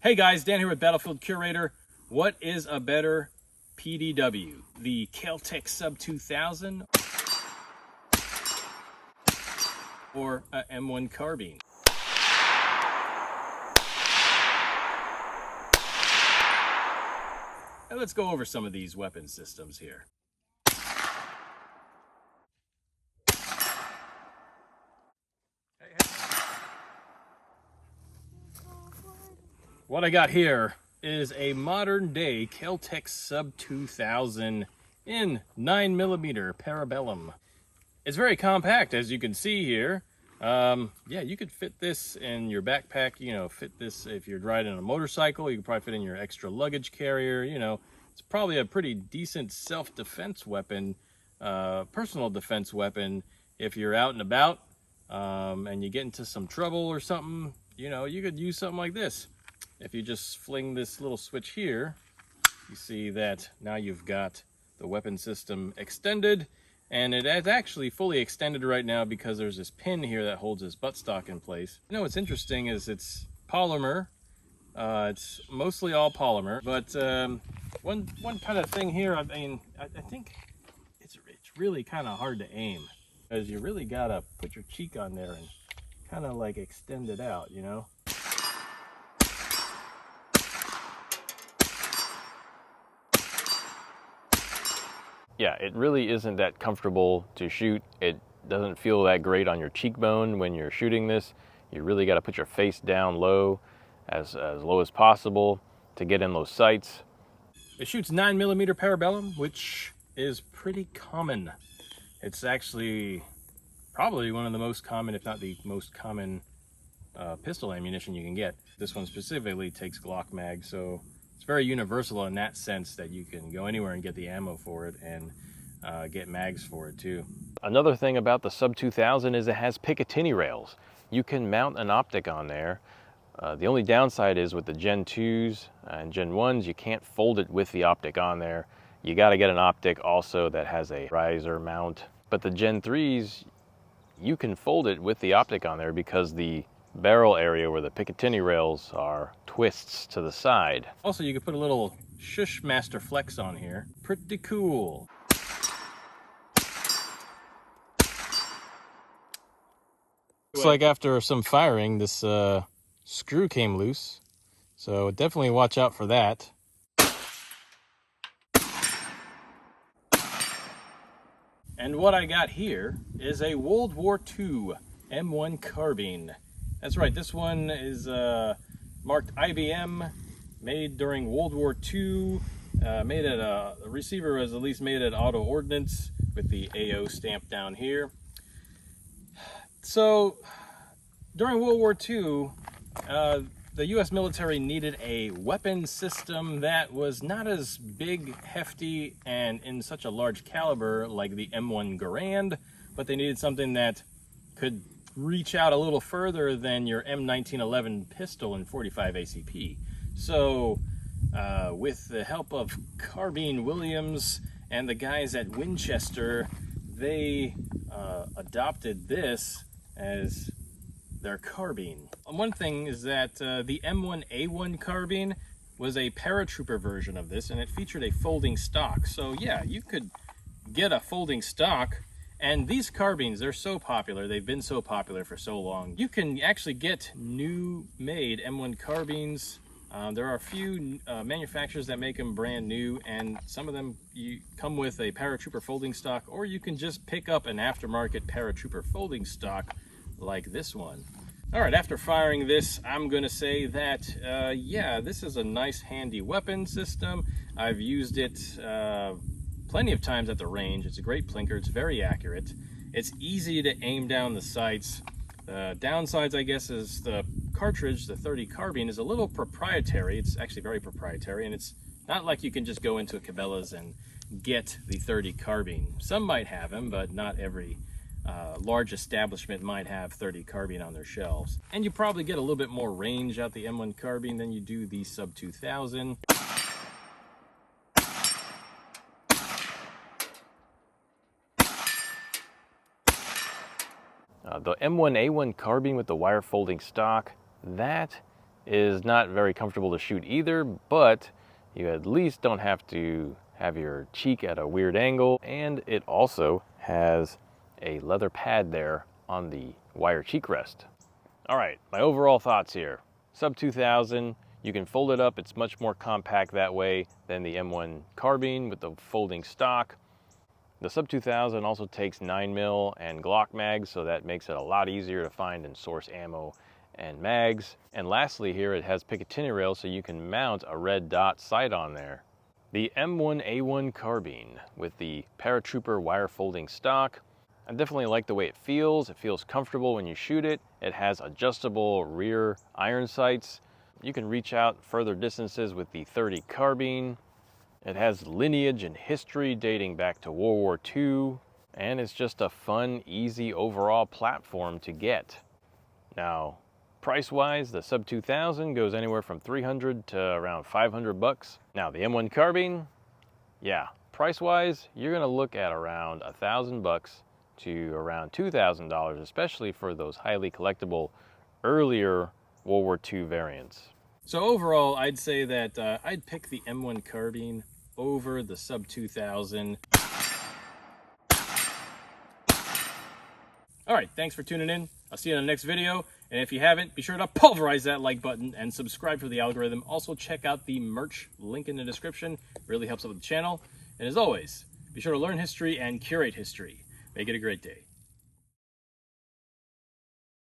Hey guys, Dan here with Battlefield Curator. What is a better PDW? The Kel-Tec Sub 2000 or a M1 Carbine? Now let's go over some of these weapon systems here. What I got here is a modern day Kel-Tec Sub 2000 in 9mm Parabellum. It's very compact, as you can see here. Yeah, you could fit this in your backpack, fit this if you're riding a motorcycle. You could probably fit in your extra luggage carrier. It's probably a pretty decent self-defense weapon, personal defense weapon. If you're out and about and you get into some trouble or something, you could use something like this. If you just fling this little switch here, you see that now you've got the weapon system extended, and it is actually fully extended right now because there's this pin here that holds this buttstock in place. What's interesting is it's polymer. It's mostly all polymer, but one kind of thing here, I think it's really kind of hard to aim, because you really gotta put your cheek on there and kind of like extend it out, Yeah, it really isn't that comfortable to shoot. It doesn't feel that great on your cheekbone when you're shooting this. You really got to put your face down low, as low as possible, to get in those sights. It shoots 9mm Parabellum, which is pretty common. It's actually probably one of the most common, if not the most common, pistol ammunition you can get. This one specifically takes Glock mag, so it's very universal in that sense that you can go anywhere and get the ammo for it and get mags for it too. Another thing about the Sub 2000 is it has Picatinny rails. You can mount an optic on there. The only downside is with the Gen 2s and Gen 1s, you can't fold it with the optic on there. You got to get an optic also that has a riser mount. But the Gen 3s, you can fold it with the optic on there because the barrel area where the Picatinny rails are twists to the side. Also, you could put a little Shush Master Flex on here. Pretty cool. Looks like after some firing, this screw came loose. So definitely watch out for that. And what I got here is a World War II M1 Carbine. That's right, this one is marked IBM, made during World War II, made at the receiver was at least made at Auto Ordnance with the AO stamp down here. So during World War II, the US military needed a weapon system that was not as big, hefty, and in such a large caliber like the M1 Garand, but they needed something that could reach out a little further than your M1911 pistol in 45 ACP. So with the help of Carbine Williams and the guys at Winchester, they adopted this as their carbine. One thing is that the M1A1 carbine was a paratrooper version of this, and it featured a folding stock. So yeah, you could get a folding stock. And these carbines, they're so popular, they've been so popular for so long. You can actually get new made M1 carbines. There are a few manufacturers that make them brand new, and some of them you come with a paratrooper folding stock, or you can just pick up an aftermarket paratrooper folding stock like this one. All right, after firing this, I'm gonna say that, yeah, this is a nice handy weapon system. I've used it plenty of times at the range. It's a great plinker. It's very accurate. It's easy to aim down the sights. The downsides, I guess, is the cartridge, the 30 carbine, is a little proprietary. It's actually very proprietary, and it's not like you can just go into a Cabela's and get the 30 carbine. Some might have them, but not every large establishment might have 30 carbine on their shelves. And you probably get a little bit more range out the M1 carbine than you do the Sub 2000. The M1A1 carbine with the wire folding stock, that is not very comfortable to shoot either, but you at least don't have to have your cheek at a weird angle, and it also has a leather pad there on the wire cheek rest. All right, my overall thoughts here. Sub 2000, you can fold it up. It's much more compact that way than the M1 Carbine with the folding stock. The Sub 2000 also takes 9mm and Glock mags, so that makes it a lot easier to find and source ammo and mags. And lastly here, it has Picatinny rail, so you can mount a red dot sight on there. The M1A1 Carbine with the Paratrooper wire folding stock, I definitely like the way it feels. It feels comfortable when you shoot it. It has adjustable rear iron sights. You can reach out further distances with the .30 carbine. It has lineage and history dating back to World War II, and it's just a fun, easy overall platform to get. Now, price-wise, the Sub 2000 goes anywhere from $300 to around $500. Now, the M1 Carbine, yeah, price-wise, you're gonna look at around $1,000 to around $2,000, especially for those highly collectible earlier World War II variants. So overall, I'd say that I'd pick the M1 Carbine over the Sub 2000. All right, thanks for tuning in. I'll see you in the next video. And if you haven't, be sure to pulverize that like button and subscribe for the algorithm. Also check out the merch link in the description. It really helps out with the channel. And as always, be sure to learn history and curate history. Make it a great day.